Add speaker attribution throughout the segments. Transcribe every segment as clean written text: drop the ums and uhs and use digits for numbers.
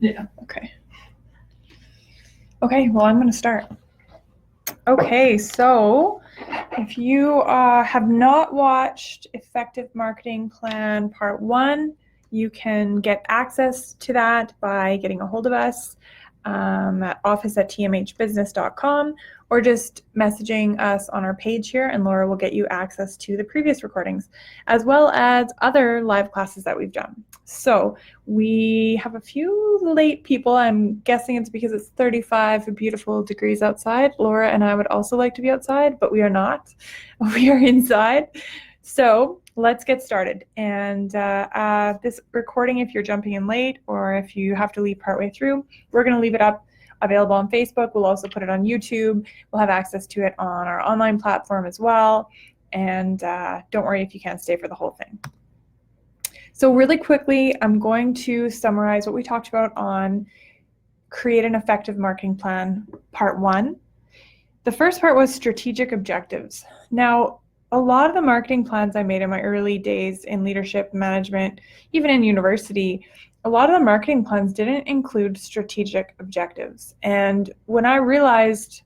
Speaker 1: Yeah.
Speaker 2: Okay. Okay, well, I'm going to start. Okay, so if you have not watched Effective Marketing Plan Part 1, you can get access to that by getting a hold of us at office@tmhbusiness.com or just messaging us on our page here, and Laura will get you access to the previous recordings as well as other live classes that we've done. So we have a few late people. I'm guessing it's because it's 35 beautiful degrees outside. Laura and I would also like to be outside, but we are not. We are inside. So let's get started. And this recording, if you're jumping in late or if you have to leave partway through, we're going to leave it up available on Facebook. We'll also put it on YouTube. We'll have access to it on our online platform as well. And don't worry if you can't stay for the whole thing. So really quickly, I'm going to summarize what we talked about on Create an Effective Marketing Plan, Part 1. The first part was strategic objectives. Now, a lot of the marketing plans I made in my early days in leadership management, even in university, a lot of the marketing plans didn't include strategic objectives. And when I realized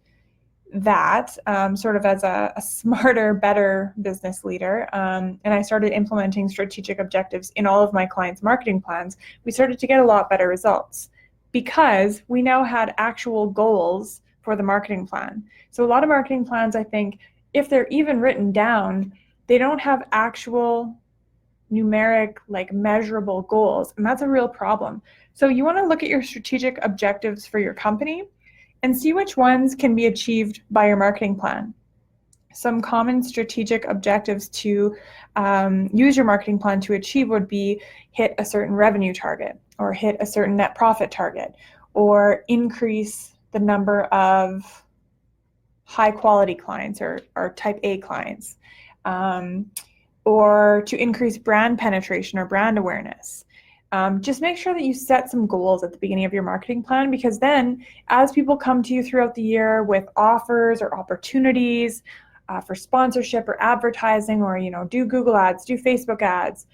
Speaker 2: that sort of as a smarter, better business leader, and I started implementing strategic objectives in all of my clients' marketing plans, we started to get a lot better results because we now had actual goals for the marketing plan. So a lot of marketing plans, I think, if they're even written down, they don't have actual numeric, like measurable goals, and that's a real problem. So you want to look at your strategic objectives for your company and see which ones can be achieved by your marketing plan. Some common strategic objectives to use your marketing plan to achieve would be hit a certain revenue target, or hit a certain net profit target, or increase the number of high quality clients or type A clients, or to increase brand penetration or brand awareness. Just make sure that you set some goals at the beginning of your marketing plan, because then as people come to you throughout the year with offers or opportunities for sponsorship or advertising, or do Google ads, do Facebook ads,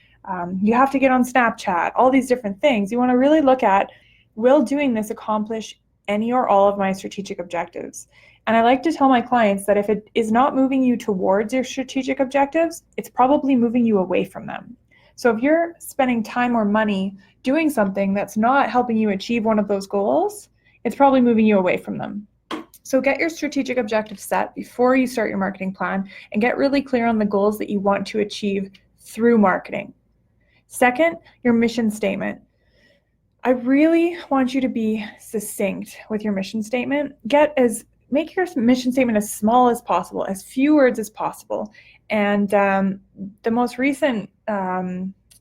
Speaker 2: you have to get on Snapchat, all these different things. You want to really look at, will doing this accomplish any or all of my strategic objectives? And I like to tell my clients that if it is not moving you towards your strategic objectives, it's probably moving you away from them. So if you're spending time or money doing something that's not helping you achieve one of those goals, it's probably moving you away from them. So get your strategic objectives set before you start your marketing plan and get really clear on the goals that you want to achieve through marketing. Second, your mission statement. I really want you to be succinct with your mission statement. Make your mission statement as small as possible, as few words as possible. And the most recent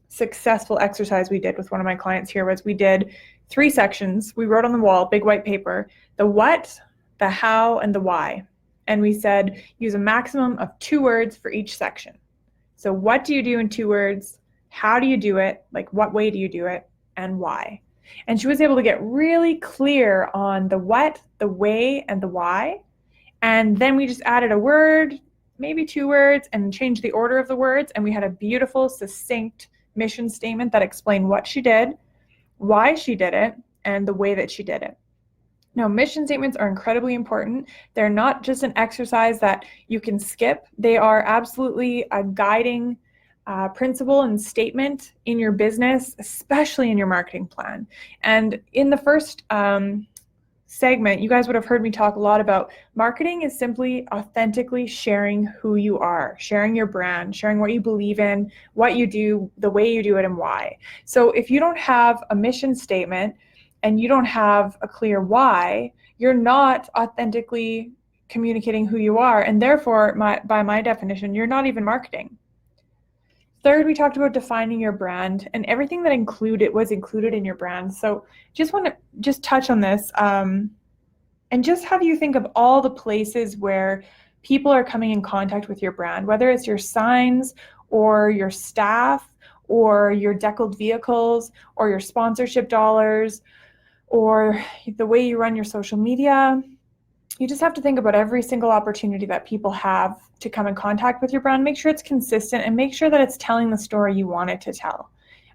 Speaker 2: successful exercise we did with one of my clients here was we did 3 sections. We wrote on the wall, big white paper, the what, the how, and the why. And we said, use a maximum of 2 words for each section. So what do you do in 2 words? How do you do it? Like, what way do you do it? And why? And she was able to get really clear on the what, the way, and the why. And then we just added a word, maybe 2 words, and changed the order of the words. And we had a beautiful, succinct mission statement that explained what she did, why she did it, and the way that she did it. Now, mission statements are incredibly important. They're not just an exercise that you can skip. They are absolutely a guiding principle and statement in your business, especially in your marketing plan. And in the first segment, you guys would have heard me talk a lot about marketing is simply authentically sharing who you are, sharing your brand, sharing what you believe in, what you do, the way you do it, and why. So if you don't have a mission statement and you don't have a clear why, you're not authentically communicating who you are, and therefore, by my definition, you're not even marketing. Third, we talked about defining your brand, and everything that was included in your brand. So just want to touch on this and just have you think of all the places where people are coming in contact with your brand, whether it's your signs or your staff or your deckled vehicles or your sponsorship dollars or the way you run your social media. You just have to think about every single opportunity that people have to come in contact with your brand. Make sure it's consistent and make sure that it's telling the story you want it to tell.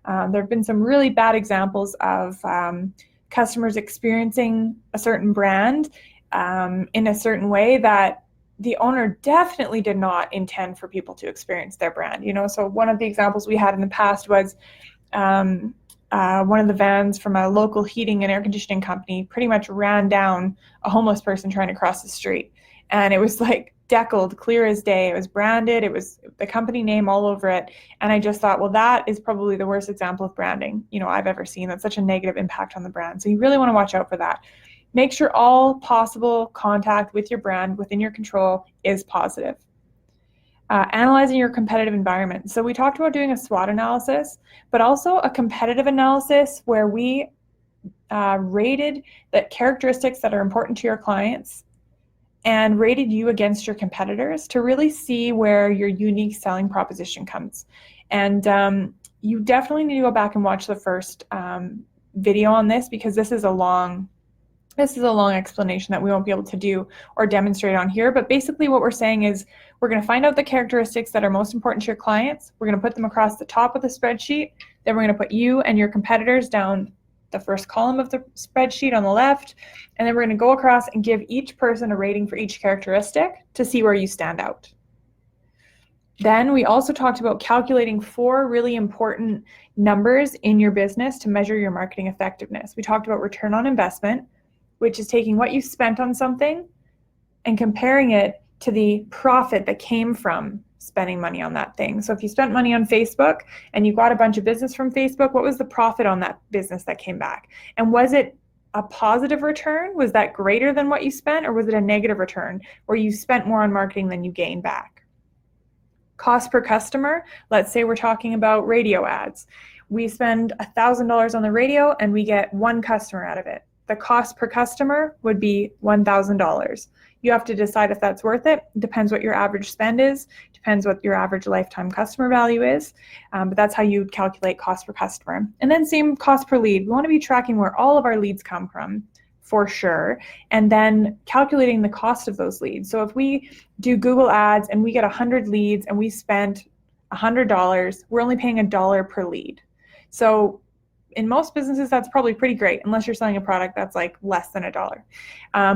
Speaker 2: There have been some really bad examples of customers experiencing a certain brand in a certain way that the owner definitely did not intend for people to experience their brand. So one of the examples we had in the past was one of the vans from a local heating and air conditioning company pretty much ran down a homeless person trying to cross the street. And it was like deckled, clear as day. It was branded. It was the company name all over it. And I just thought, well, that is probably the worst example of branding, I've ever seen. That's such a negative impact on the brand. So you really want to watch out for that. Make sure all possible contact with your brand within your control is positive. Analyzing your competitive environment. So we talked about doing a SWOT analysis, but also a competitive analysis where we rated the characteristics that are important to your clients and rated you against your competitors to really see where your unique selling proposition comes. And you definitely need to go back and watch the first video on this, because this is a long explanation that we won't be able to do or demonstrate on here. But basically what we're saying is we're going to find out the characteristics that are most important to your clients. We're going to put them across the top of the spreadsheet. Then we're going to put you and your competitors down the first column of the spreadsheet on the left. And then we're going to go across and give each person a rating for each characteristic to see where you stand out. Then we also talked about calculating 4 really important numbers in your business to measure your marketing effectiveness. We talked about return on investment, which is taking what you spent on something and comparing it to the profit that came from spending money on that thing. So if you spent money on Facebook and you got a bunch of business from Facebook, what was the profit on that business that came back? And was it a positive return? Was that greater than what you spent, or was it a negative return where you spent more on marketing than you gained back? Cost per customer, let's say we're talking about radio ads. We spend $1,000 on the radio and we get 1 customer out of it. The cost per customer would be $1,000. You have to decide if that's worth it. Depends what your average spend is, depends what your average lifetime customer value is, but that's how you calculate cost per customer. And then same cost per lead. We want to be tracking where all of our leads come from, for sure, and then calculating the cost of those leads. So if we do Google ads and we get 100 leads and we spent $100, we're only paying $1 per lead. So in most businesses, that's probably pretty great, unless you're selling a product that's like less than $1.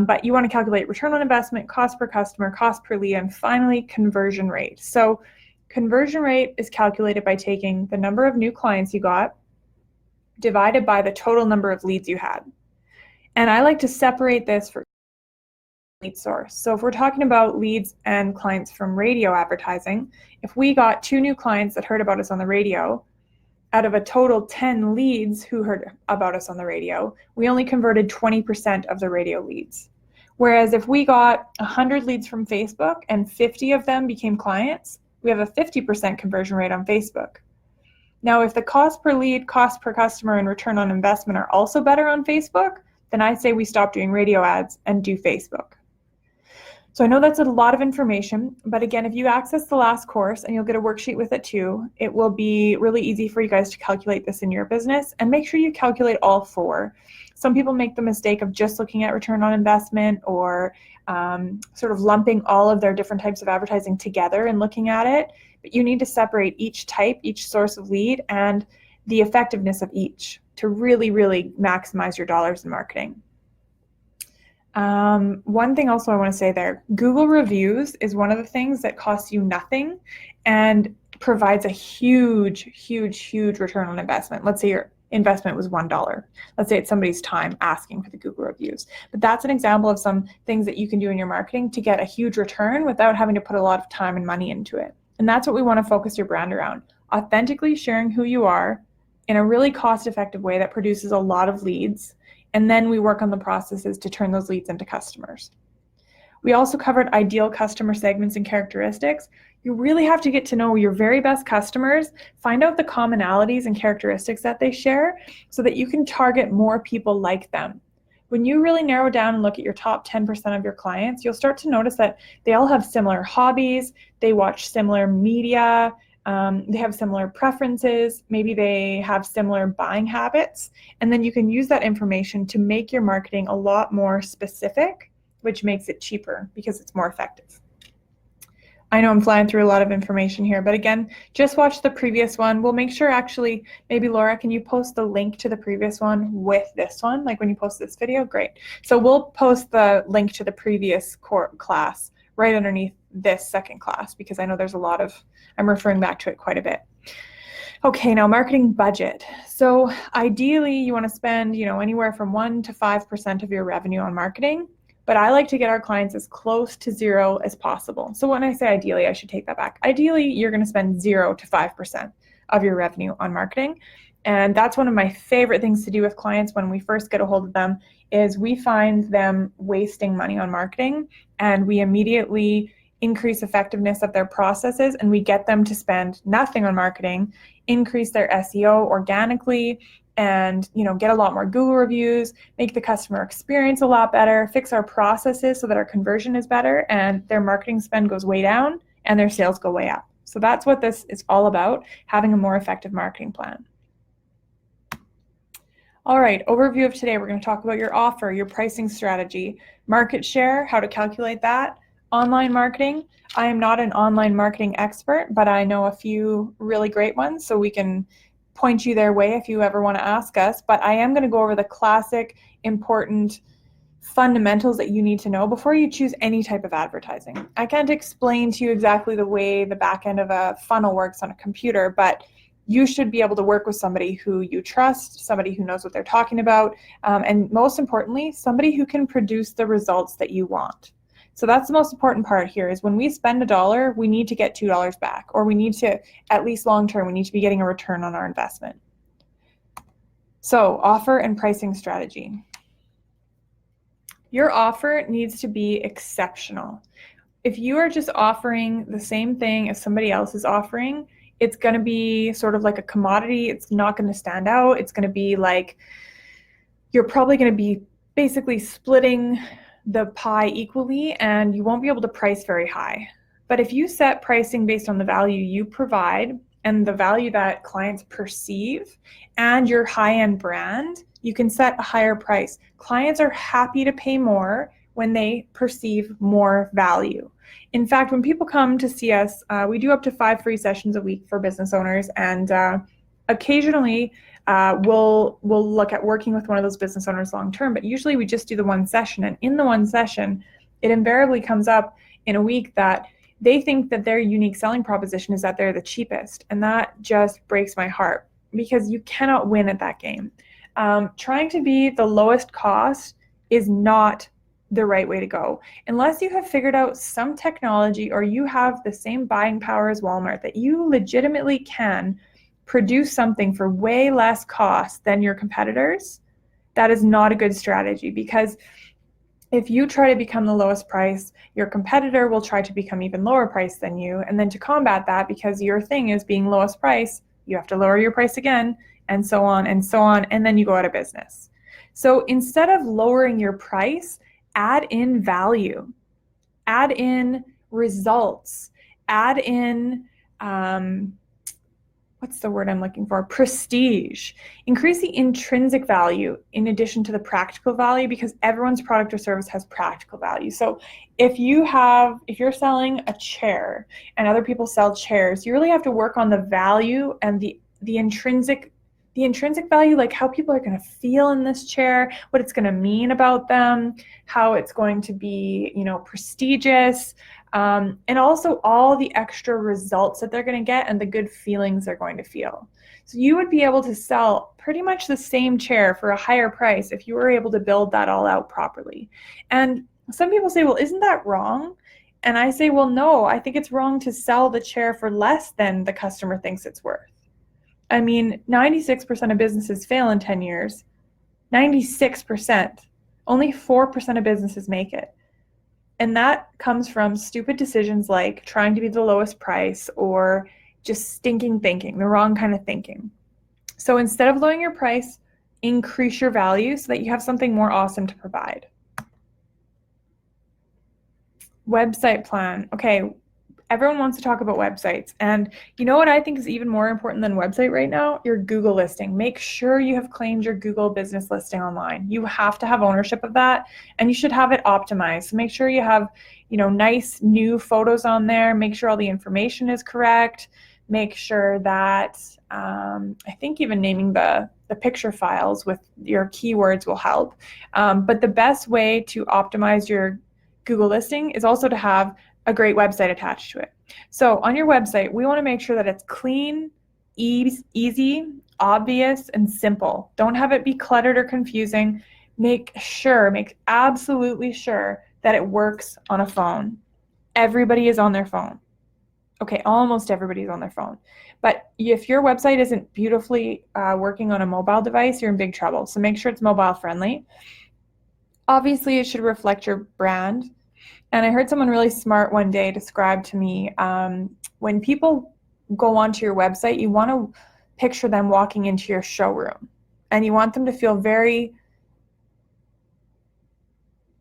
Speaker 2: But you want to calculate return on investment, cost per customer, cost per lead, and finally conversion rate. So conversion rate is calculated by taking the number of new clients you got divided by the total number of leads you had. And I like to separate this for lead source. So if we're talking about leads and clients from radio advertising, if we got 2 new clients that heard about us on the radio, out of a total 10 leads who heard about us on the radio, we only converted 20% of the radio leads. Whereas if we got 100 leads from Facebook and 50 of them became clients, we have a 50% conversion rate on Facebook. Now, if the cost per lead, cost per customer, and return on investment are also better on Facebook, then I'd say we stop doing radio ads and do Facebook. So I know that's a lot of information, but again, if you access the last course, and you'll get a worksheet with it too, it will be really easy for you guys to calculate this in your business, and make sure you calculate all 4. Some people make the mistake of just looking at return on investment, or sort of lumping all of their different types of advertising together and looking at it, but you need to separate each type, each source of lead, and the effectiveness of each to really, really maximize your dollars in marketing. One thing also I want to say there, Google reviews is one of the things that costs you nothing and provides a huge, huge, huge return on investment. Let's say your investment was $1. Let's say it's somebody's time asking for the Google reviews. But that's an example of some things that you can do in your marketing to get a huge return without having to put a lot of time and money into it. And that's what we want to focus your brand around. Authentically sharing who you are in a really cost-effective way that produces a lot of leads. And then we work on the processes to turn those leads into customers. We also covered ideal customer segments and characteristics. You really have to get to know your very best customers, find out the commonalities and characteristics that they share so that you can target more people like them. When you really narrow down and look at your top 10% of your clients, you'll start to notice that they all have similar hobbies, they watch similar media, they have similar preferences, maybe they have similar buying habits, and then you can use that information to make your marketing a lot more specific, which makes it cheaper because it's more effective. I know I'm flying through a lot of information here, but again, just watch the previous one. We'll make sure actually, maybe Laura, can you post the link to the previous one with this one? Like when you post this video, great. So we'll post the link to the previous class right underneath this second class because I know there's a lot of, I'm referring back to it quite a bit. Okay, now marketing budget. So ideally you want to spend, anywhere from 1 to 5% of your revenue on marketing. But I like to get our clients as close to zero as possible. So when I say ideally, I should take that back. Ideally, you're going to spend 0 to 5% of your revenue on marketing. And that's one of my favorite things to do with clients when we first get a hold of them is we find them wasting money on marketing and we immediately increase effectiveness of their processes and we get them to spend nothing on marketing, increase their SEO organically, and get a lot more Google reviews, make the customer experience a lot better, fix our processes so that our conversion is better and their marketing spend goes way down and their sales go way up. So that's what this is all about, having a more effective marketing plan. All right, overview of today, we're going to talk about your offer, your pricing strategy, market share, how to calculate that, online marketing. I am not an online marketing expert, but I know a few really great ones, so we can point you their way if you ever want to ask us. But I am going to go over the classic, important fundamentals that you need to know before you choose any type of advertising. I can't explain to you exactly the way the back end of a funnel works on a computer, but you should be able to work with somebody who you trust, somebody who knows what they're talking about, and most importantly, somebody who can produce the results that you want. So that's the most important part here is when we spend $1, we need to get $2 back, or we need to, at least long-term, we need to be getting a return on our investment. So offer and pricing strategy. Your offer needs to be exceptional. If you are just offering the same thing as somebody else is offering, it's going to be sort of like a commodity. It's not going to stand out. It's going to be like, you're probably going to be basically splitting the pie equally and you won't be able to price very high. But if you set pricing based on the value you provide and the value that clients perceive and your high-end brand, you can set a higher price. Clients are happy to pay more when they perceive more value. In fact, when people come to see us, we do up to 5 free sessions a week for business owners, and occasionally we'll look at working with one of those business owners long term, but usually we just do the one session. And in the one session, it invariably comes up in a week that they think that their unique selling proposition is that they're the cheapest. And that just breaks my heart because you cannot win at that game. Trying to be the lowest cost is not the right way to go. Unless you have figured out some technology or you have the same buying power as Walmart that you legitimately can produce something for way less cost than your competitors, that is not a good strategy, because if you try to become the lowest price, your competitor will try to become even lower price than you. And then to combat that, because your thing is being lowest price, you have to lower your price again, and so on and so on, and then you go out of business. So instead of lowering your price, add in value, add in results, add in, what's the word I'm looking for? Prestige. Increase the intrinsic value in addition to the practical value, because everyone's product or service has practical value. So if you're selling a chair and other people sell chairs, you really have to work on the value and the intrinsic value, like how people are going to feel in this chair, what it's going to mean about them, how it's going to be, prestigious, and also all the extra results that they're going to get and the good feelings they're going to feel. So you would be able to sell pretty much the same chair for a higher price if you were able to build that all out properly. And some people say, well, isn't that wrong? And I say, well, no, I think it's wrong to sell the chair for less than the customer thinks it's worth. I mean, 96% of businesses fail in 10 years. 96%. Only 4% of businesses make it. And that comes from stupid decisions like trying to be the lowest price or just stinking thinking, the wrong kind of thinking. So instead of lowering your price, increase your value so that you have something more awesome to provide. Website plan. Okay, Everyone wants to talk about websites. And you know what I think is even more important than website right now? Your Google listing. Make sure you have claimed your Google business listing online. You have to have ownership of that, and you should have it optimized. So make sure you have, nice new photos on there. Make sure all the information is correct. Make sure that I think even naming the picture files with your keywords will help. But the best way to optimize your Google listing is also to have a great website attached to it. So on your website, we want to make sure that it's clean, easy, obvious, and simple. Don't have it be cluttered or confusing. Make absolutely sure that it works on a phone. Everybody is on their phone. Okay, almost everybody's on their phone. But if your website isn't beautifully working on a mobile device, you're in big trouble. So make sure it's mobile friendly. Obviously, it should reflect your brand. And I heard someone really smart one day describe to me, when people go onto your website, you want to picture them walking into your showroom. And you want them to feel very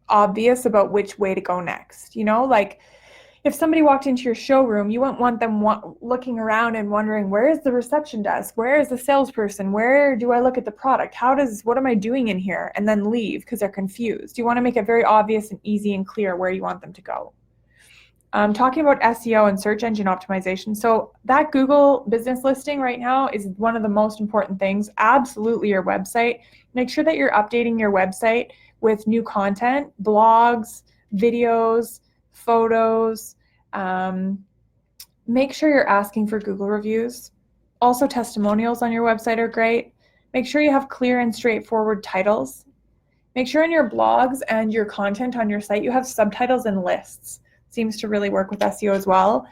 Speaker 2: obvious about which way to go next. Like if somebody walked into your showroom, you wouldn't want them looking around and wondering, where is the reception desk? Where is the salesperson? Where do I look at the product? What am I doing in here? And then leave because they're confused. You want to make it very obvious and easy and clear where you want them to go. Talking about SEO and search engine optimization. So that Google business listing right now is one of the most important things. Absolutely your website. Make sure that you're updating your website with new content, blogs, videos, photos. Make sure you're asking for Google reviews. Also, testimonials on your website are great. Make sure you have clear and straightforward titles. Make sure in your blogs and your content on your site you have subtitles and lists. Seems to really work with SEO as well.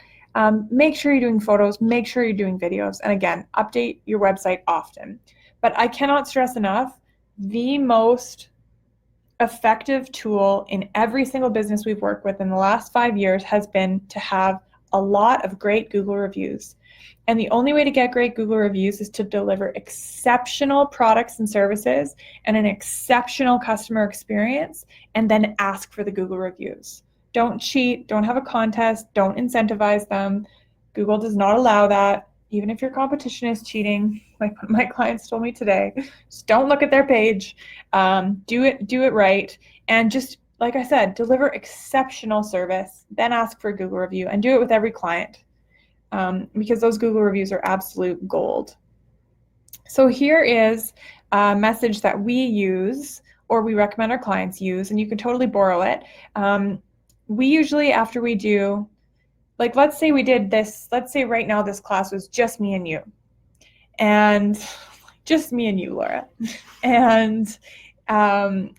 Speaker 2: Make sure you're doing photos. Make sure you're doing videos. And again, update your website often. But I cannot stress enough, the most effective tool in every single business we've worked with in the last 5 years has been to have a lot of great Google reviews. And the only way to get great Google reviews is to deliver exceptional products and services and an exceptional customer experience, and then ask for the Google reviews. Don't cheat, don't have a contest, don't incentivize them. Google does not allow that. Even if your competition is cheating, like my clients told me today, just don't look at their page. Do it right. And just, like I said, deliver exceptional service, then ask for a Google review, and do it with every client. Because those Google reviews are absolute gold. So here is a message that we use, or we recommend our clients use, and you can totally borrow it. We usually, after we do, like let's say we did this, let's say right now this class was just me and you. And just me and you, Laura. And after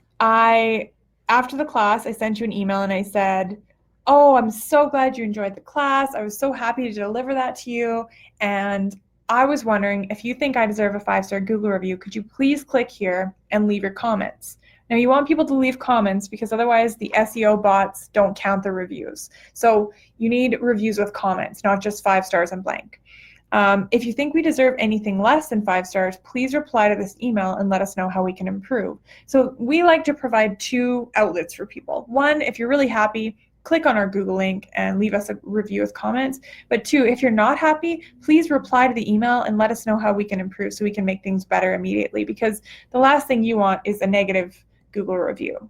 Speaker 2: the class, I sent you an email and I said, oh, I'm so glad you enjoyed the class. I was so happy to deliver that to you. And I was wondering, if you think I deserve a 5-star Google review, could you please click here and leave your comments? Now, you want people to leave comments because otherwise the SEO bots don't count the reviews. So you need reviews with comments, not just 5 stars and blank. If you think we deserve anything less than 5 stars, please reply to this email and let us know how we can improve. So we like to provide 2 outlets for people. 1, if you're really happy, click on our Google link and leave us a review with comments. But 2, if you're not happy, please reply to the email and let us know how we can improve so we can make things better immediately, because the last thing you want is a negative Google review.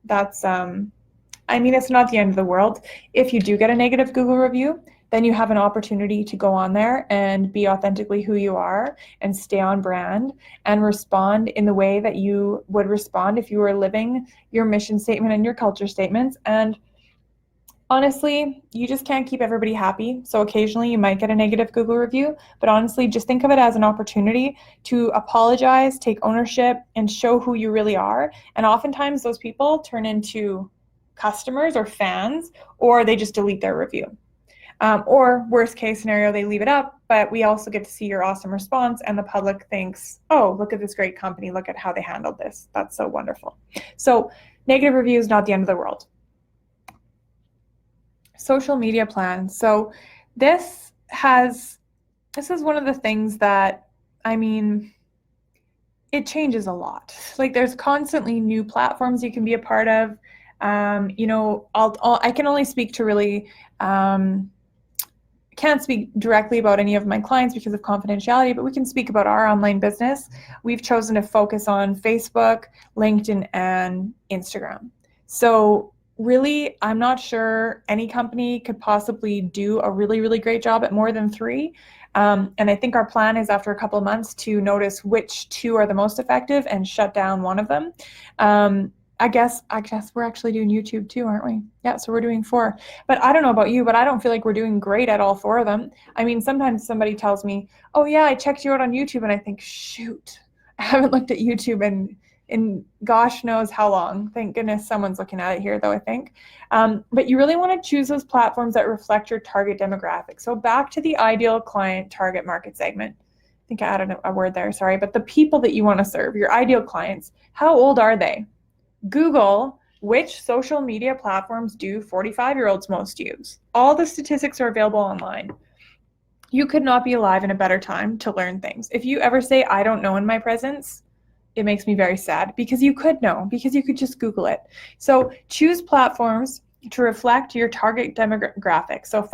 Speaker 2: That's, it's not the end of the world. If you do get a negative Google review, then you have an opportunity to go on there and be authentically who you are and stay on brand and respond in the way that you would respond if you were living your mission statement and your culture statements. And honestly, you just can't keep everybody happy. So occasionally you might get a negative Google review, but honestly, just think of it as an opportunity to apologize, take ownership, and show who you really are. And oftentimes those people turn into customers or fans, or they just delete their review. Or worst case scenario, they leave it up, but we also get to see your awesome response and the public thinks, oh, look at this great company. Look at how they handled this. That's so wonderful. So negative review is not the end of the world. Social media plan. So this is one of the things that, it changes a lot. Like there's constantly new platforms you can be a part of. I can only speak to really can't speak directly about any of my clients because of confidentiality, but we can speak about our online business. We've chosen to focus on Facebook, LinkedIn, and Instagram. So really, I'm not sure any company could possibly do a really, really great job at more than 3. And I think our plan is after a couple of months to notice which 2 are the most effective and shut down one of them. I guess we're actually doing YouTube too, aren't we? Yeah, so we're doing 4. But I don't know about you, but I don't feel like we're doing great at all 4 of them. I mean, sometimes somebody tells me, "Oh yeah, I checked you out on YouTube," and I think, shoot, I haven't looked at YouTube in gosh knows how long. Thank goodness someone's looking at it here, though, I think. But you really want to choose those platforms that reflect your target demographic. So back to the ideal client target market segment. I think I added a word there, sorry. But the people that you want to serve, your ideal clients, how old are they? Google which social media platforms do 45-year-olds most use. All the statistics are available online. You could not be alive in a better time to learn things. If you ever say, "I don't know" in my presence, it makes me very sad because you could know, because you could just Google it. So choose platforms to reflect your target demographic. So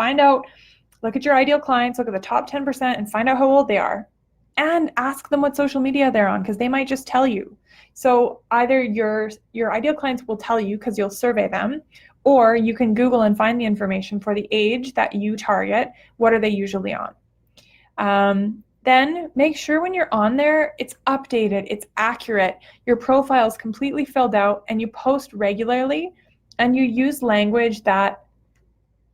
Speaker 2: look at your ideal clients, look at the top 10% and find out how old they are. And ask them what social media they're on, because they might just tell you. So either your ideal clients will tell you because you'll survey them, or you can Google and find the information for the age that you target. What are they usually on? Then make sure when you're on there, it's updated, it's accurate, your profile is completely filled out, and you post regularly, and you use language that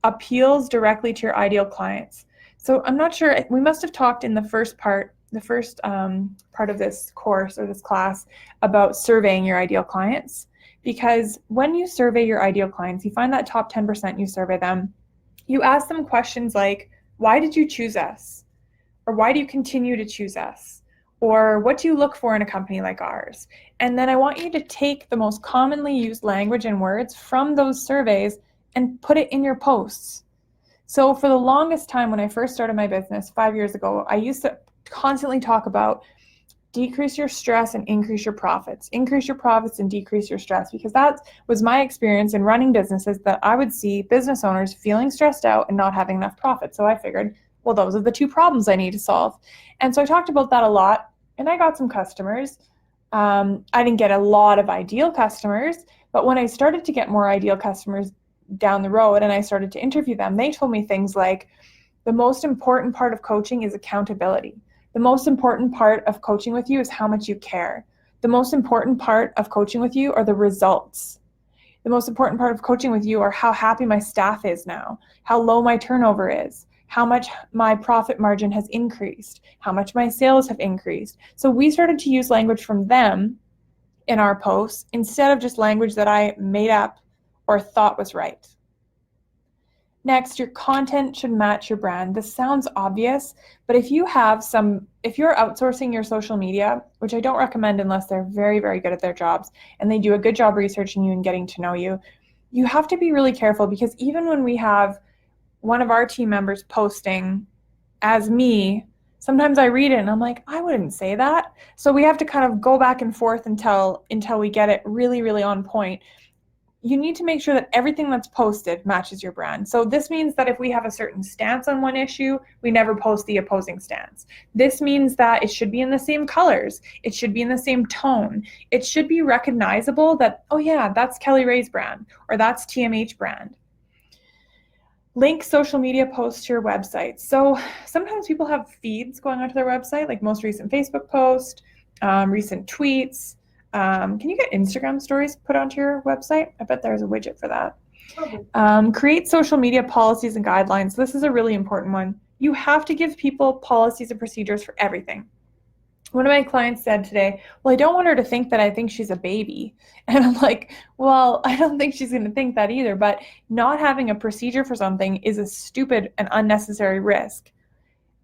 Speaker 2: appeals directly to your ideal clients. So I'm not sure, we must have talked in the first part of this course or this class about surveying your ideal clients, because when you survey your ideal clients, you find that top 10%, you survey them, you ask them questions like, why did you choose us? Or why do you continue to choose us? Or what do you look for in a company like ours? And then I want you to take the most commonly used language and words from those surveys and put it in your posts. So for the longest time, when I first started my business 5 years ago, I used to constantly talk about decrease your stress and increase your profits. Increase your profits and decrease your stress, because that was my experience in running businesses, that I would see business owners feeling stressed out and not having enough profit. So I figured, well, those are the 2 problems I need to solve. And so I talked about that a lot, and I got some customers. I didn't get a lot of ideal customers, but when I started to get more ideal customers down the road and I started to interview them, they told me things like, the most important part of coaching is accountability. The most important part of coaching with you is how much you care. The most important part of coaching with you are the results. The most important part of coaching with you are how happy my staff is now, how low my turnover is, how much my profit margin has increased, how much my sales have increased. So we started to use language from them in our posts instead of just language that I made up or thought was right. Next, your content should match your brand. This sounds obvious, but if you're outsourcing your social media, which I don't recommend unless they're very, very good at their jobs and they do a good job researching you and getting to know you, you have to be really careful, because even when we have one of our team members posting as me, sometimes I read it and I'm like, I wouldn't say that. So we have to kind of go back and forth until we get it really, really on point. You need to make sure that everything that's posted matches your brand. So this means that if we have a certain stance on one issue, we never post the opposing stance. This means that it should be in the same colors. It should be in the same tone. It should be recognizable that, oh yeah, that's Kelly Ray's brand, or that's TMH brand. Link social media posts to your website. So sometimes people have feeds going onto their website, like most recent Facebook post, recent tweets. Can you get Instagram stories put onto your website? I bet there's a widget for that. Create social media policies and guidelines. This is a really important one. You have to give people policies and procedures for everything. One of my clients said today, well, I don't want her to think that I think she's a baby. And I'm like, well, I don't think she's going to think that either. But not having a procedure for something is a stupid and unnecessary risk.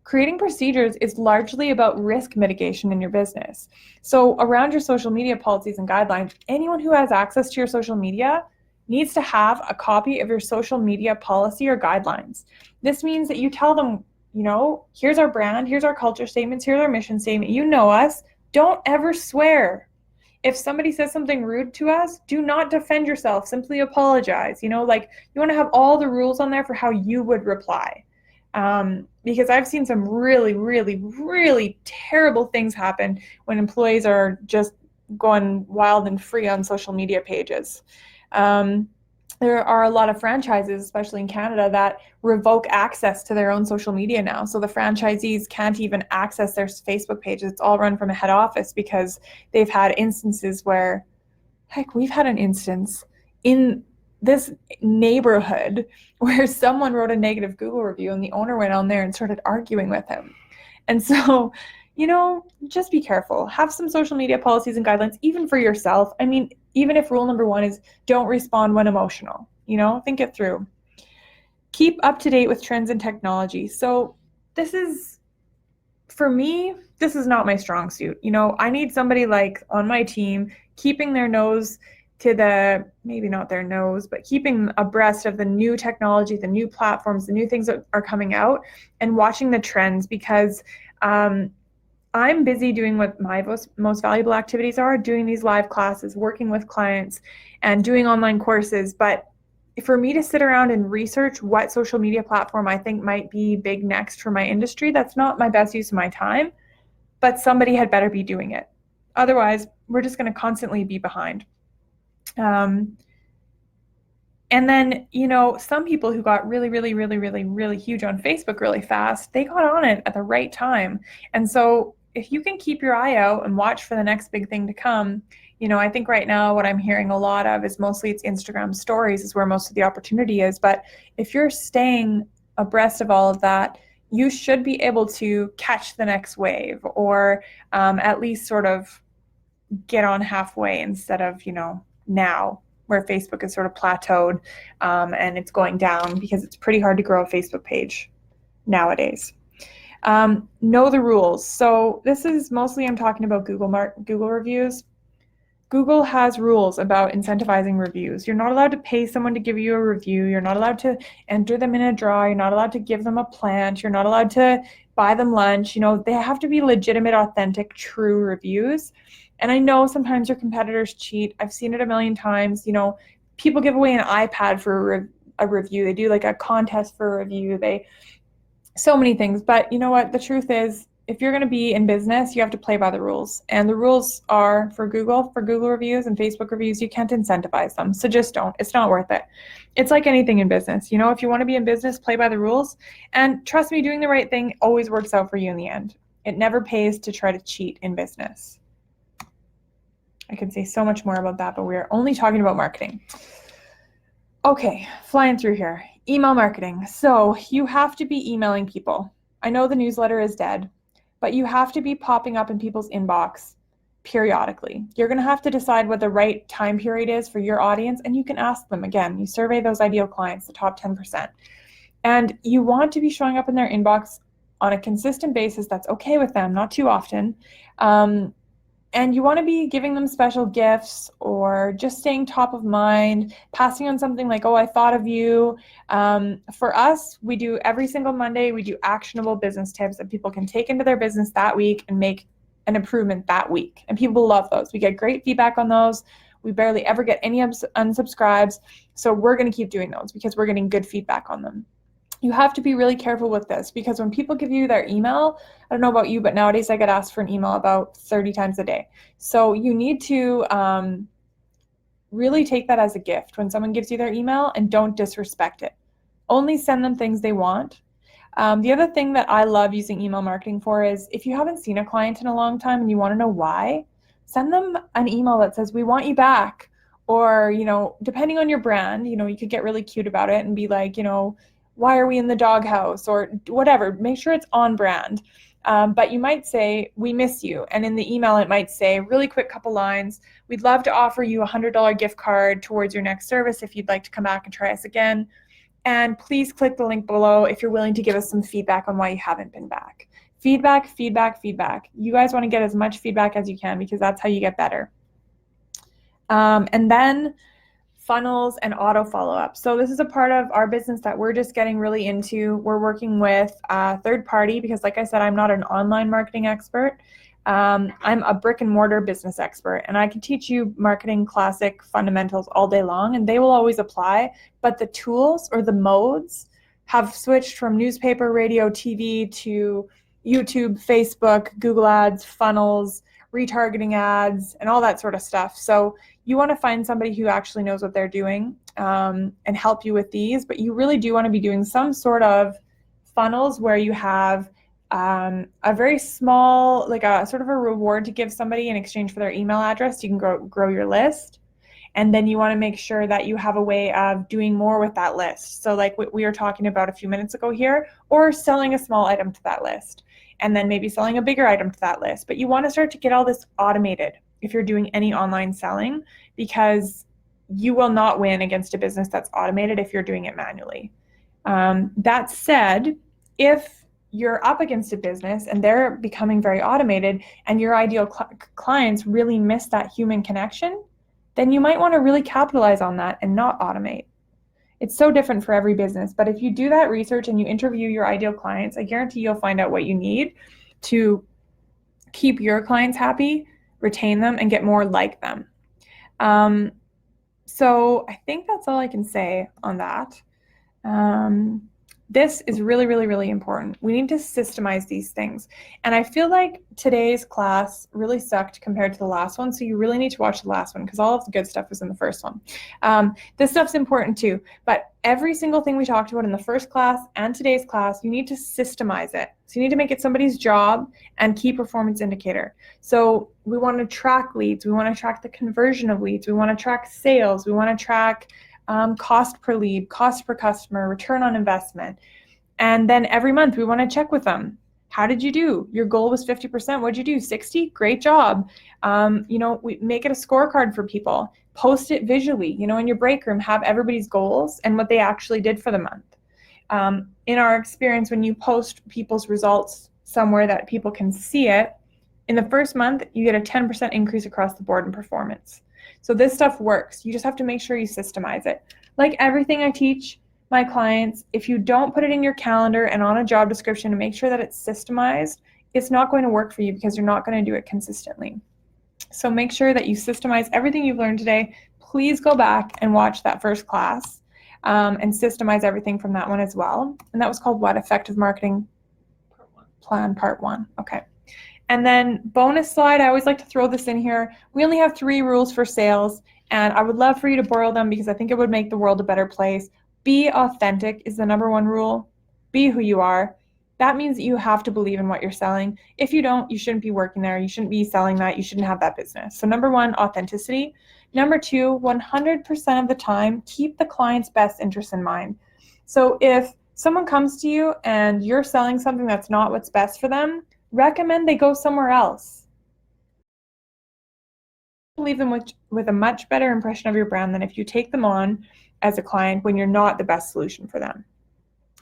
Speaker 2: Creating procedures is largely about risk mitigation in your business. So around your social media policies and guidelines, anyone who has access to your social media needs to have a copy of your social media policy or guidelines. This means that you tell them, here's our brand, here's our culture statements, here's our mission statement, you know us, don't ever swear. If somebody says something rude to us, do not defend yourself, simply apologize. You want to have all the rules on there for how you would reply. Because I've seen some really, really, really terrible things happen when employees are just going wild and free on social media pages. Um, there are a lot of franchises, especially in Canada, that revoke access to their own social media now. So the franchisees can't even access their Facebook pages. It's all run from a head office because they've had instances where, heck, we've had an instance in this neighborhood where someone wrote a negative Google review and the owner went on there and started arguing with him. And so, just be careful. Have some social media policies and guidelines, even for yourself. I mean, even if rule number 1 is don't respond when emotional, think it through. Keep up to date with trends and technology. So for me, this is not my strong suit. I need somebody like on my team keeping their nose to maybe not their nose, but keeping abreast of the new technology, the new platforms, the new things that are coming out, and watching the trends, because I'm busy doing what my most valuable activities are, doing these live classes, working with clients, and doing online courses. But for me to sit around and research what social media platform I think might be big next for my industry, that's not my best use of my time, but somebody had better be doing it. Otherwise, we're just going to constantly be behind. And then, some people who got really, really, really, really, really huge on Facebook really fast, they got on it at the right time. And so if you can keep your eye out and watch for the next big thing to come, I think right now what I'm hearing a lot of is mostly it's Instagram stories is where most of the opportunity is. But if you're staying abreast of all of that, you should be able to catch the next wave, or at least sort of get on halfway instead of, now, where Facebook is sort of plateaued and it's going down, because it's pretty hard to grow a Facebook page nowadays. Know the rules. So this is mostly, I'm talking about Google reviews. Google has rules about incentivizing reviews. You're not allowed to pay someone to give you a review. You're not allowed to enter them in a draw. You're not allowed to give them a plant. You're not allowed to buy them lunch. They have to be legitimate, authentic, true reviews. And I know sometimes your competitors cheat. I've seen it a million times. People give away an iPad for a review. They do like a contest for a review. So many things. But you know what? The truth is, if you're going to be in business, you have to play by the rules. And the rules are for Google reviews and Facebook reviews, you can't incentivize them. So just don't. It's not worth it. It's like anything in business. If you want to be in business, play by the rules. And trust me, doing the right thing always works out for you in the end. It never pays to try to cheat in business. I could say so much more about that, but we're only talking about marketing. Okay, flying through here. Email marketing. So you have to be emailing people. I know the newsletter is dead, but you have to be popping up in people's inbox periodically. You're going to have to decide what the right time period is for your audience, and you can ask them. Again, you survey those ideal clients, the top 10%. And you want to be showing up in their inbox on a consistent basis that's okay with them, not too often. And you want to be giving them special gifts, or just staying top of mind, passing on something like, oh, I thought of you. For us, we do every single Monday, we do actionable business tips that people can take into their business that week and make an improvement that week. And people love those. We get great feedback on those. We barely ever get any unsubscribes. So we're going to keep doing those because we're getting good feedback on them. You have to be really careful with this, because when people give you their email, I don't know about you, but nowadays I get asked for an email about 30 times a day. So you need to really take that as a gift when someone gives you their email, and don't disrespect it. Only send them things they want. The other thing that I love using email marketing for is, if you haven't seen a client in a long time and you want to know why, send them an email that says, we want you back. Or, depending on your brand, you could get really cute about it and be like, why are we in the doghouse, or whatever. Make sure it's on brand. But you might say, we miss you. And in the email, it might say, really quick couple lines, we'd love to offer you a $100 gift card towards your next service if you'd like to come back and try us again. And please click the link below if you're willing to give us some feedback on why you haven't been back. Feedback, feedback, feedback. You guys want to get as much feedback as you can, because that's how you get better. And then funnels and auto follow-up. So this is a part of our business that we're just getting really into. We're working with a third party because, like I said, I'm not an online marketing expert. I'm a brick and mortar business expert, and I can teach you marketing classic fundamentals all day long, and they will always apply. But the tools or the modes have switched from newspaper, radio, TV to YouTube, Facebook, Google Ads, funnels, retargeting ads, and all that sort of stuff. So you want to find somebody who actually knows what they're doing and help you with these, but you really do want to be doing some sort of funnels where you have a very small, like a sort of a reward to give somebody in exchange for their email address. You can grow your list. And then you want to make sure that you have a way of doing more with that list. So like what we were talking about a few minutes ago here, or selling a small item to that list, and then maybe selling a bigger item to that list. But you want to start to get all this automated if you're doing any online selling, because you will not win against a business that's automated if you're doing it manually. That said, if you're up against a business and they're becoming very automated and your ideal clients really miss that human connection, then you might want to really capitalize on that and not automate. It's so different for every business, but if you do that research and you interview your ideal clients, I guarantee you'll find out what you need to keep your clients happy, retain them, and get more like them. So I think that's all I can say on that. This is really, really, really important. We need to systemize these things. And I feel like today's class really sucked compared to the last one. So you really need to watch the last one because all of the good stuff was in the first one. This stuff's important too. But every single thing we talked about in the first class and today's class, you need to systemize it. So you need to make it somebody's job and key performance indicator. So we want to track leads. We want to track the conversion of leads. We want to track sales. We want to track cost per lead, cost per customer, return on investment. And then every month we want to check with them. How did you do? Your goal was 50%. What'd you do? 60? Great job. We make it a scorecard for people. Post it visually, in your break room, have everybody's goals and what they actually did for the month. In our experience, when you post people's results somewhere that people can see it, in the first month, you get a 10% increase across the board in performance. So this stuff works. You just have to make sure you systemize it. Like everything I teach my clients, if you don't put it in your calendar and on a job description and make sure that it's systemized, it's not going to work for you because you're not going to do it consistently. So make sure that you systemize everything you've learned today. Please go back and watch that first class and systemize everything from that one as well. And that was called what? Effective Marketing Plan Part 1. Okay. And then bonus slide, I always like to throw this in here. We only have 3 rules for sales, and I would love for you to borrow them because I think it would make the world a better place. Be authentic is the #1 rule. Be who you are. That means that you have to believe in what you're selling. If you don't, you shouldn't be working there. You shouldn't be selling that. You shouldn't have that business. So #1, authenticity. #2, 100% of the time, keep the client's best interest in mind. So if someone comes to you and you're selling something that's not what's best for them, recommend they go somewhere else. Leave them with a much better impression of your brand than if you take them on as a client when you're not the best solution for them.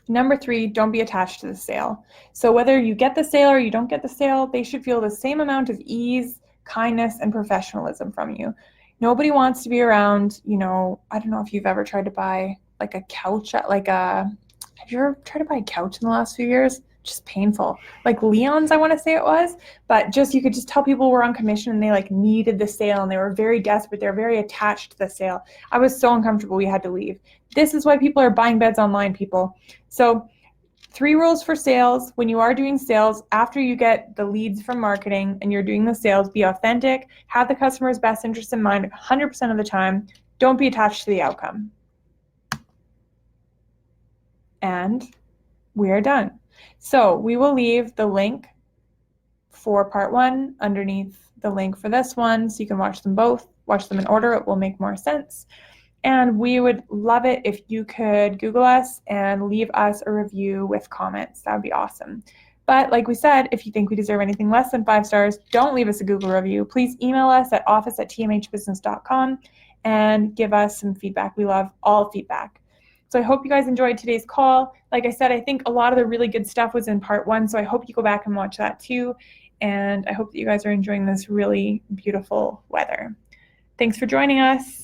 Speaker 2: #3, don't be attached to the sale. So whether you get the sale or you don't get the sale, they should feel the same amount of ease, kindness, and professionalism from you. Nobody wants to be around, I don't know if you've ever tried to buy like a couch have you ever tried to buy a couch in the last few years? Just painful. Like Leon's, I want to say it was, but you could just tell people were on commission and they needed the sale and they were very desperate. They're very attached to the sale. I was so uncomfortable we had to leave. This is why people are buying beds online, people. So 3 rules for sales. When you are doing sales, after you get the leads from marketing and you're doing the sales, be authentic, have the customer's best interest in mind 100% of the time. Don't be attached to the outcome. And we are done. So we will leave the link for part 1 underneath the link for this one, so you can watch them both, watch them in order. It will make more sense. And we would love it if you could Google us and leave us a review with comments. That would be awesome. But like we said, if you think we deserve anything less than 5 stars, don't leave us a Google review. Please email us at office@tmhbusiness.com and give us some feedback. We love all feedback. So I hope you guys enjoyed today's call. Like I said, I think a lot of the really good stuff was in part 1, so I hope you go back and watch that too. And I hope that you guys are enjoying this really beautiful weather. Thanks for joining us.